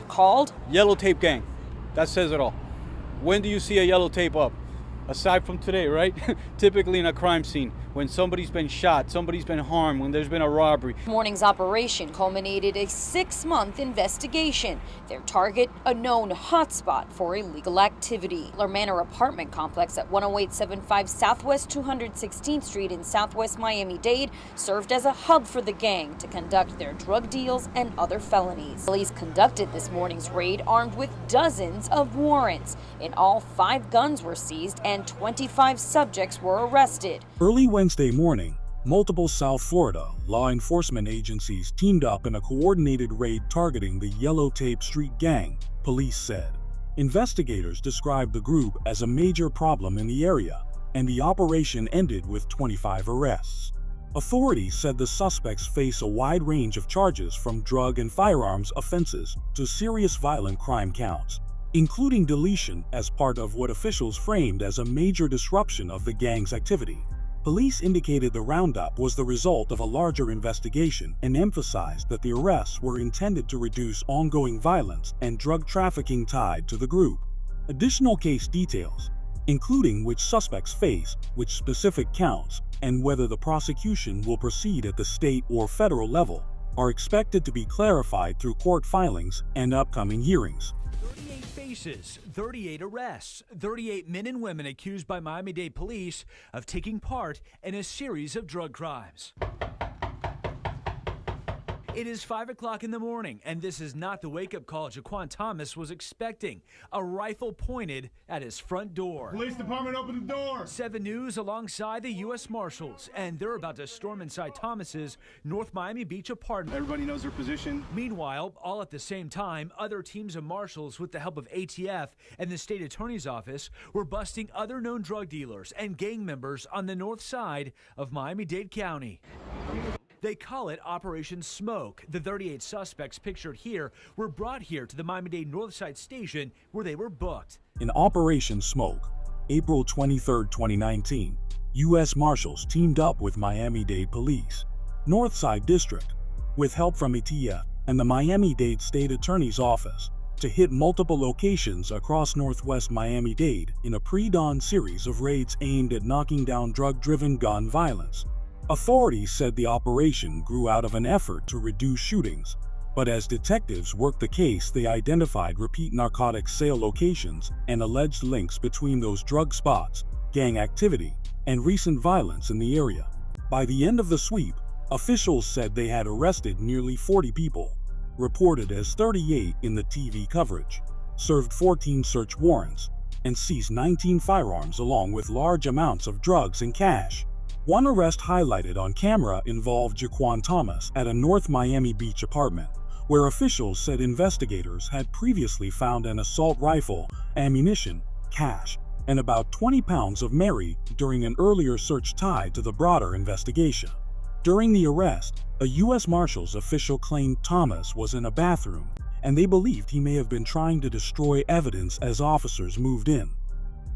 Called Yellow Tape Gang. That says it all. When do you see a yellow tape up? Aside from today, right? Typically in a crime scene. when somebody's been shot, somebody's been harmed, when there's been a robbery. Morning's operation culminated a 6-month investigation. Their target, a known hotspot for illegal activity. Manor apartment complex at 10875 Southwest 216th Street in Southwest Miami-Dade served as a hub for the gang to conduct their drug deals and other felonies. Police conducted this morning's raid armed with dozens of warrants. In all, 5 guns were seized and 25 subjects were arrested. Early Wednesday morning, multiple South Florida law enforcement agencies teamed up in a coordinated raid targeting the Yellow Tape Street gang, police said. Investigators described the group as a major problem in the area, and the operation ended with 25 arrests. Authorities said the suspects face a wide range of charges from drug and firearms offenses to serious violent crime counts, including deletion as part of what officials framed as a major disruption of the gang's activity. Police indicated the roundup was the result of a larger investigation and emphasized that the arrests were intended to reduce ongoing violence and drug trafficking tied to the group. Additional case details, including which suspects face which specific counts and whether the prosecution will proceed at the state or federal level, are expected to be clarified through court filings and upcoming hearings. 38 faces, 38 arrests, 38 men and women accused by Miami-Dade police of taking part in a series of drug crimes. It is 5 o'clock in the morning, and this is not the wake-up call Jaquan Thomas was expecting. A rifle pointed at his front door. Police department, open the door! 7 News alongside the U.S. Marshals, and they're about to storm inside Thomas's North Miami Beach apartment. Everybody knows their position. Meanwhile, all at the same time, other teams of marshals with the help of ATF and the state attorney's office were busting other known drug dealers and gang members on the north side of Miami-Dade County. They call it Operation Smoke. The 38 suspects pictured here were brought here to the Miami-Dade Northside Station where they were booked. In Operation Smoke, April 23, 2019, U.S. Marshals teamed up with Miami-Dade Police, Northside District, with help from ATF and the Miami-Dade State Attorney's Office, to hit multiple locations across northwest Miami-Dade in a pre-dawn series of raids aimed at knocking down drug-driven gun violence. Authorities said the operation grew out of an effort to reduce shootings, but as detectives worked the case, they identified repeat narcotics sale locations and alleged links between those drug spots, gang activity, and recent violence in the area. By the end of the sweep, officials said they had arrested nearly 40 people, reported as 38 in the TV coverage, served 14 search warrants, and seized 19 firearms along with large amounts of drugs and cash. One arrest highlighted on camera involved Jaquan Thomas at a North Miami Beach apartment, where officials said investigators had previously found an assault rifle, ammunition, cash, and about 20 pounds of Mary during an earlier search tied to the broader investigation. During the arrest, a U.S. Marshals official claimed Thomas was in a bathroom, and they believed he may have been trying to destroy evidence as officers moved in.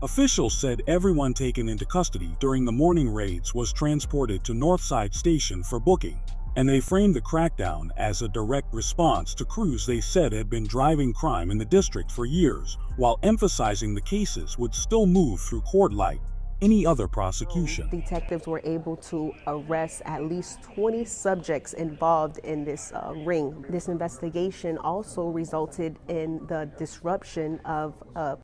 Officials said everyone taken into custody during the morning raids was transported to Northside Station for booking, and they framed the crackdown as a direct response to crews they said had been driving crime in the district for years, while emphasizing the cases would still move through court like any other prosecution. Detectives were able to arrest at least 20 subjects involved in this ring. This investigation also resulted in the disruption of a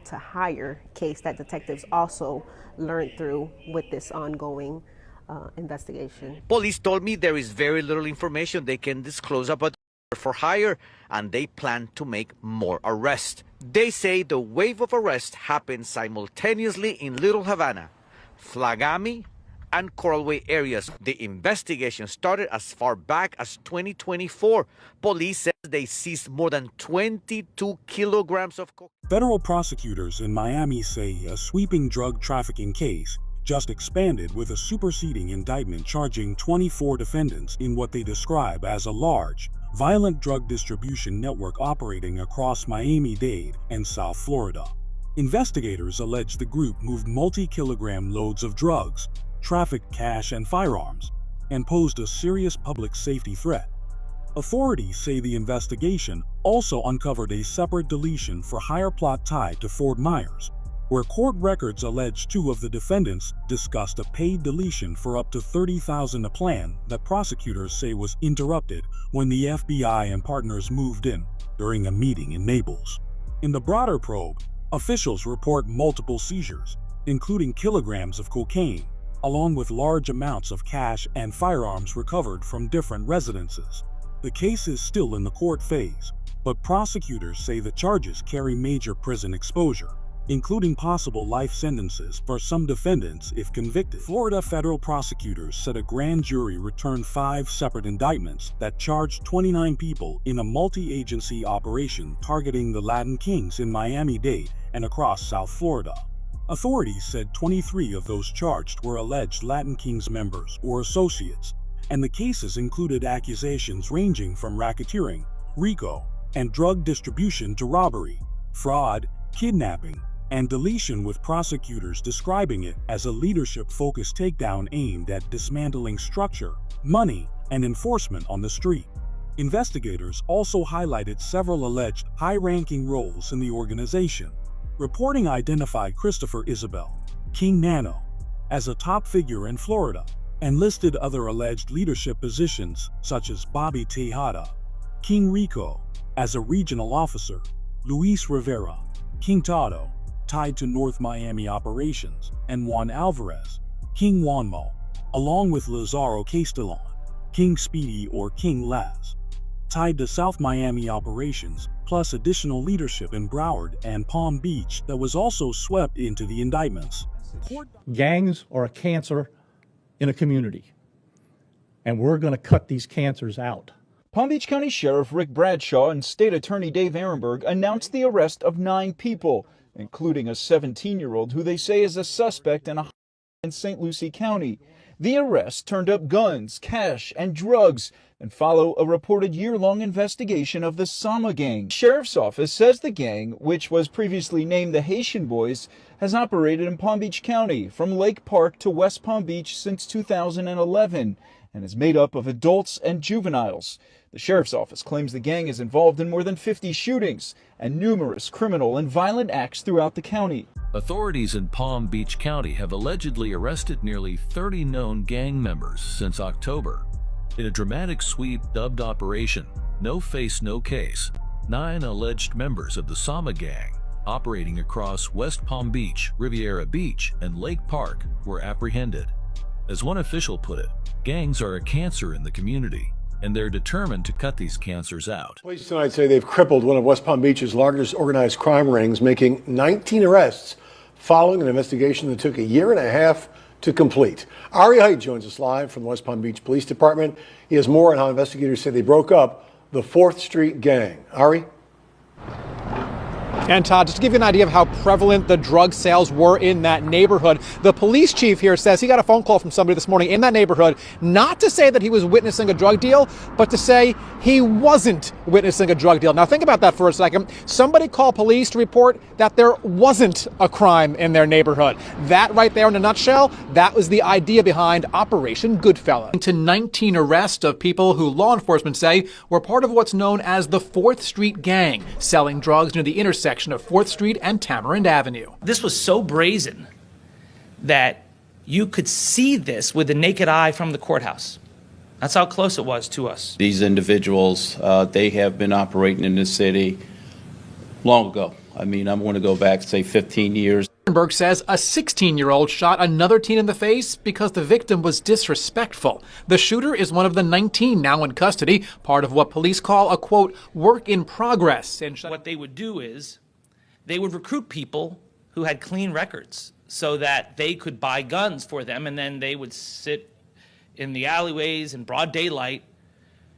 to hire case that detectives also learned through with this ongoing investigation. Police told me there is very little information they can disclose about for hire, and they plan to make more arrests. They say the wave of arrests happened simultaneously in Little Havana, Flagami, and Coralway areas. The investigation started as far back as 2024. Police says they seized more than 22 kilograms of cocaine. Federal prosecutors in Miami say a sweeping drug trafficking case just expanded with a superseding indictment charging 24 defendants in what they describe as a large, violent drug distribution network operating across Miami-Dade and South Florida. Investigators allege the group moved multi-kilogram loads of drugs, trafficked cash and firearms, and posed a serious public safety threat. Authorities say the investigation also uncovered a separate deletion for hire plot tied to Fort Myers, where court records allege 2 of the defendants discussed a paid deletion for up to $30,000, a plan that prosecutors say was interrupted when the FBI and partners moved in during a meeting in Naples. In the broader probe, officials report multiple seizures, including kilograms of cocaine, along with large amounts of cash and firearms recovered from different residences. The case is still in the court phase, but prosecutors say the charges carry major prison exposure, including possible life sentences for some defendants if convicted. Florida federal prosecutors said a grand jury returned 5 separate indictments that charged 29 people in a multi-agency operation targeting the Latin Kings in Miami-Dade and across South Florida. Authorities said 23 of those charged were alleged Latin Kings members or associates, and the cases included accusations ranging from racketeering, RICO, and drug distribution to robbery, fraud, kidnapping, and deletion, with prosecutors describing it as a leadership-focused takedown aimed at dismantling structure, money, and enforcement on the street. Investigators also highlighted several alleged high-ranking roles in the organization. Reporting identified Christopher Isabel, King Nano, as a top figure in Florida, and listed other alleged leadership positions such as Bobby Tejada, King Rico, as a regional officer, Luis Rivera, King Tato, tied to North Miami operations, and Juan Alvarez, King Juanmo, along with Lazaro Castellon, King Speedy or King Laz, tied to South Miami operations, plus additional leadership in Broward and Palm Beach that was also swept into the indictments. Gangs are a cancer in a community, and we're going to cut these cancers out. Palm Beach County Sheriff Rick Bradshaw and State Attorney Dave Ehrenberg announced the arrest of 9 people, including a 17-year-old who they say is a suspect in a in St. Lucie County. The arrests turned up guns, cash, and drugs and follow a reported year-long investigation of the Sama gang. Sheriff's Office says the gang, which was previously named the Haitian Boys, has operated in Palm Beach County from Lake Park to West Palm Beach since 2011 and is made up of adults and juveniles. The Sheriff's Office claims the gang is involved in more than 50 shootings and numerous criminal and violent acts throughout the county. Authorities in Palm Beach County have allegedly arrested nearly 30 known gang members since October. In a dramatic sweep dubbed Operation No Face No Case, 9 alleged members of the Sama gang, operating across West Palm Beach, Riviera Beach, and Lake Park, were apprehended. As one official put it, gangs are a cancer in the community, and they're determined to cut these cancers out. Police tonight say they've crippled one of West Palm Beach's largest organized crime rings, making 19 arrests following an investigation that took a year and a half to complete. Ari Height joins us live from the West Palm Beach Police Department. He has more on how investigators say they broke up the 4th Street gang. Ari? And Todd, just to give you an idea of how prevalent the drug sales were in that neighborhood, the police chief here says he got a phone call from somebody this morning in that neighborhood, not to say that he was witnessing a drug deal, but to say he wasn't witnessing a drug deal. Now think about that for a second. Somebody called police to report that there wasn't a crime in their neighborhood. That right there in a nutshell, that was the idea behind Operation Goodfellas. To 19 arrests of people who law enforcement say were part of what's known as the 4th Street gang, selling drugs near the intersection of 4th Street and Tamarind Avenue. This was so brazen that you could see this with the naked eye from the courthouse. That's how close it was to us. These individuals, they have been operating in this city long ago. I mean, I'm going to go back, say, 15 years. Ehrenberg says a 16-year-old shot another teen in the face because the victim was disrespectful. The shooter is one of the 19 now in custody, part of what police call a, quote, work in progress. And what they would do is they would recruit people who had clean records so that they could buy guns for them, and then they would sit in the alleyways in broad daylight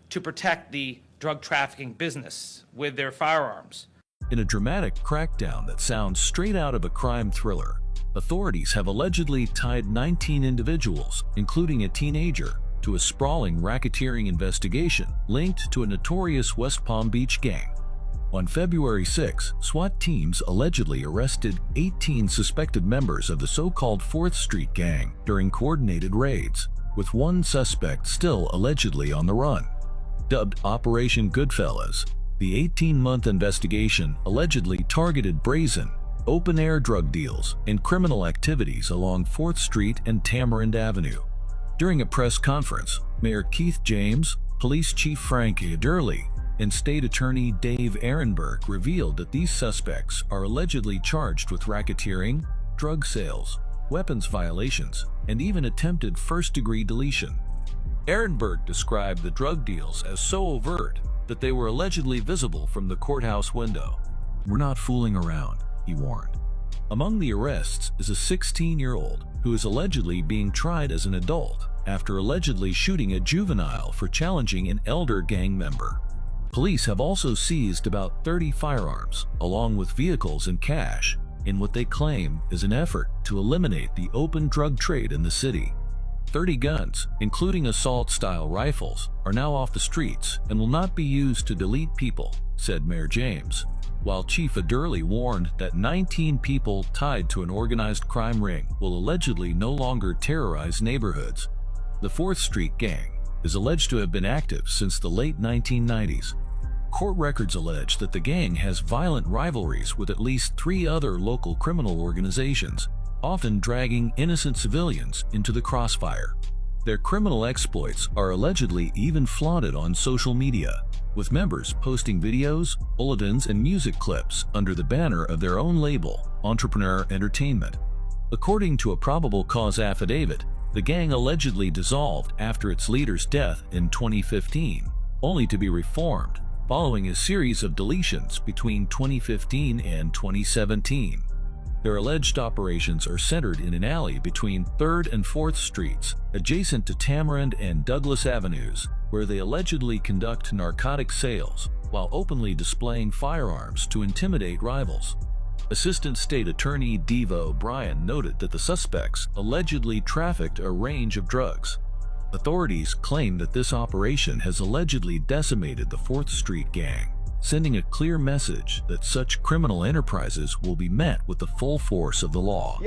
to protect the drug trafficking business with their firearms. In a dramatic crackdown that sounds straight out of a crime thriller, authorities have allegedly tied 19 individuals, including a teenager, to a sprawling racketeering investigation linked to a notorious West Palm Beach gang. On February 6, SWAT teams allegedly arrested 18 suspected members of the so-called 4th Street gang during coordinated raids, with one suspect still allegedly on the run. Dubbed Operation Goodfellas, the 18-month investigation allegedly targeted brazen, open-air drug deals, and criminal activities along 4th Street and Tamarind Avenue. During a press conference, Mayor Keith James, Police Chief Frank Adderley, and State Attorney Dave Ehrenberg revealed that these suspects are allegedly charged with racketeering, drug sales, weapons violations, and even attempted first-degree deletion. Ehrenberg described the drug deals as so overt that they were allegedly visible from the courthouse window. "We're not fooling around," he warned. Among the arrests is a 16-year-old who is allegedly being tried as an adult after allegedly shooting a juvenile for challenging an elder gang member. Police have also seized about 30 firearms, along with vehicles and cash, in what they claim is an effort to eliminate the open drug trade in the city. 30 guns, including assault-style rifles, are now off the streets and will not be used to delete people, said Mayor James, while Chief Adderley warned that 19 people tied to an organized crime ring will allegedly no longer terrorize neighborhoods. The 4th Street gang is alleged to have been active since the late 1990s. Court records allege that the gang has violent rivalries with at least 3 other local criminal organizations, often dragging innocent civilians into the crossfire. Their criminal exploits are allegedly even flaunted on social media, with members posting videos, bulletins, and music clips under the banner of their own label, Entrepreneur Entertainment. According to a probable cause affidavit, the gang allegedly dissolved after its leader's death in 2015, only to be reformed following a series of deletions between 2015 and 2017. Their alleged operations are centered in an alley between 3rd and 4th Streets, adjacent to Tamarind and Douglas Avenues, where they allegedly conduct narcotic sales while openly displaying firearms to intimidate rivals. Assistant State Attorney Diva O'Brien noted that the suspects allegedly trafficked a range of drugs. Authorities claim that this operation has allegedly decimated the 4th Street gang, sending a clear message that such criminal enterprises will be met with the full force of the law.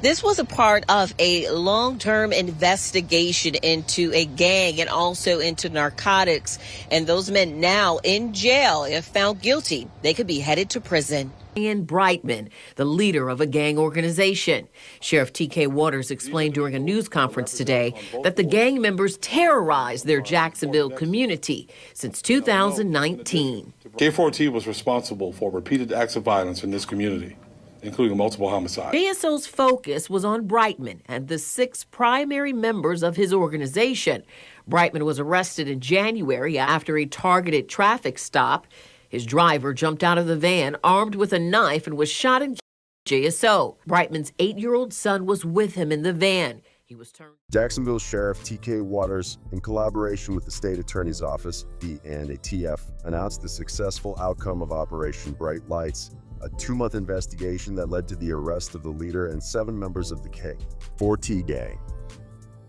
This was a part of a long-term investigation into a gang and also into narcotics. And those men now in jail, if found guilty, they could be headed to prison. Ian Brightman, the leader of a gang organization. Sheriff T.K. Waters explained during a news conference today that the gang members terrorized their Jacksonville community since 2019. K4T was responsible for repeated acts of violence in this community, including multiple homicides. JSO's focus was on Brightman and the 6 primary members of his organization. Brightman was arrested in January after a targeted traffic stop. His driver jumped out of the van armed with a knife and was shot and killed. JSO. Brightman's 8-year-old son was with him in the van. He was turned. Jacksonville Sheriff T.K. Waters, in collaboration with the State Attorney's Office, and ATF, announced the successful outcome of Operation Bright Lights, a 2-month investigation that led to the arrest of the leader and 7 members of the K4T gang.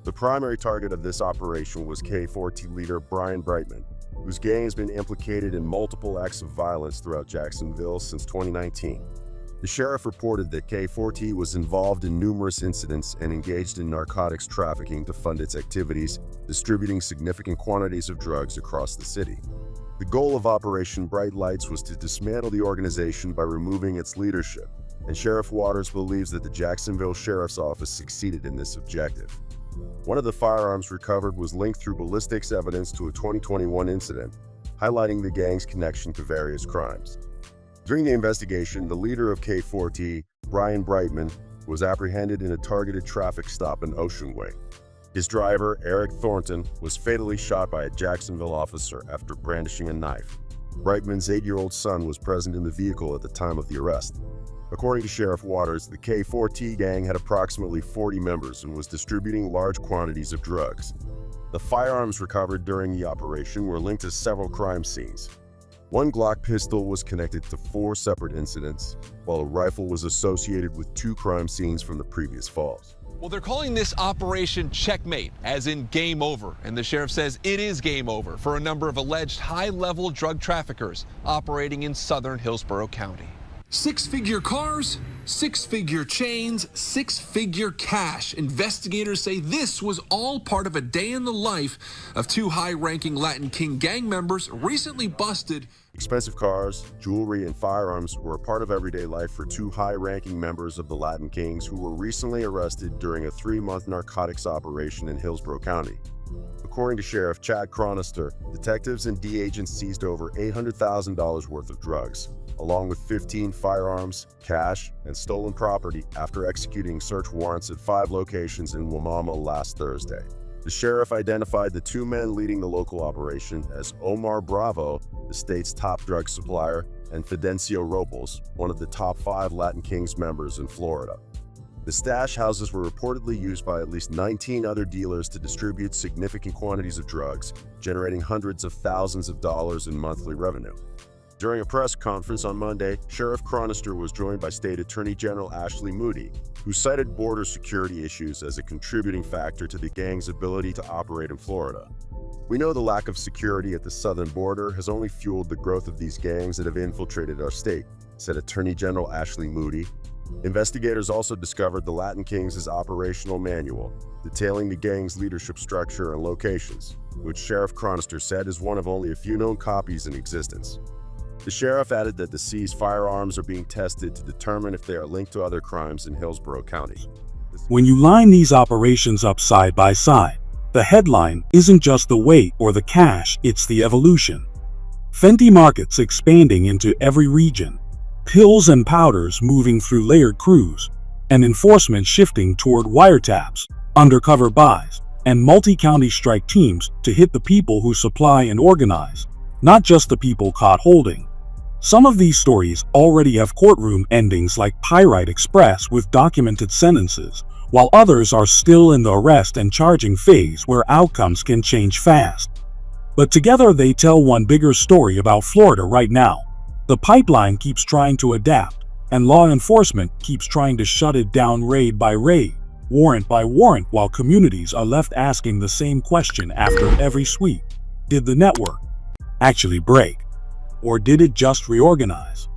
The primary target of this operation was K4T leader Brian Brightman, whose gang has been implicated in multiple acts of violence throughout Jacksonville since 2019. The sheriff reported that K4T was involved in numerous incidents and engaged in narcotics trafficking to fund its activities, distributing significant quantities of drugs across the city. The goal of Operation Bright Lights was to dismantle the organization by removing its leadership, and Sheriff Waters believes that the Jacksonville Sheriff's Office succeeded in this objective. One of the firearms recovered was linked through ballistics evidence to a 2021 incident, highlighting the gang's connection to various crimes. During the investigation, the leader of K4T, Brian Brightman, was apprehended in a targeted traffic stop in Oceanway. His driver, Eric Thornton, was fatally shot by a Jacksonville officer after brandishing a knife. Brightman's 8-year-old son was present in the vehicle at the time of the arrest. According to Sheriff Waters, the K4T gang had approximately 40 members and was distributing large quantities of drugs. The firearms recovered during the operation were linked to several crime scenes. One Glock pistol was connected to 4 separate incidents, while a rifle was associated with 2 crime scenes from the previous falls. Well, they're calling this Operation Checkmate, as in game over, and the sheriff says it is game over for a number of alleged high-level drug traffickers operating in southern Hillsborough County. Six-figure cars, six-figure chains, six-figure cash. Investigators say this was all part of a day in the life of two high-ranking Latin King gang members recently busted. Expensive cars, jewelry, and firearms were a part of everyday life for two high-ranking members of the Latin Kings who were recently arrested during a 3-month narcotics operation in Hillsborough County. According to Sheriff Chad Chronister, detectives and D agents seized over $800,000 worth of drugs, along with 15 firearms, cash, and stolen property after executing search warrants at 5 locations in Wamama last Thursday. The sheriff identified the 2 men leading the local operation as Omar Bravo, the state's top drug supplier, and Fidencio Robles, one of the top 5 Latin Kings members in Florida. The stash houses were reportedly used by at least 19 other dealers to distribute significant quantities of drugs, generating hundreds of thousands of dollars in monthly revenue. During a press conference on Monday, Sheriff Chronister was joined by State Attorney General Ashley Moody, who cited border security issues as a contributing factor to the gang's ability to operate in Florida. "We know the lack of security at the southern border has only fueled the growth of these gangs that have infiltrated our state," said Attorney General Ashley Moody. Investigators also discovered the Latin Kings' operational manual, detailing the gang's leadership structure and locations, which Sheriff Chronister said is one of only a few known copies in existence. The sheriff added that the seized firearms are being tested to determine if they are linked to other crimes in Hillsborough County. When you line these operations up side by side, the headline isn't just the weight or the cash, it's the evolution. Fenty markets expanding into every region, pills and powders moving through layered crews, and enforcement shifting toward wiretaps, undercover buys, and multi-county strike teams to hit the people who supply and organize, not just the people caught holding. Some of these stories already have courtroom endings like Pyrite Express with documented sentences, while others are still in the arrest and charging phase where outcomes can change fast. But together they tell one bigger story about Florida right now. The pipeline keeps trying to adapt, and law enforcement keeps trying to shut it down raid by raid, warrant by warrant, while communities are left asking the same question after every sweep. Did the network actually break? Or did it just reorganize?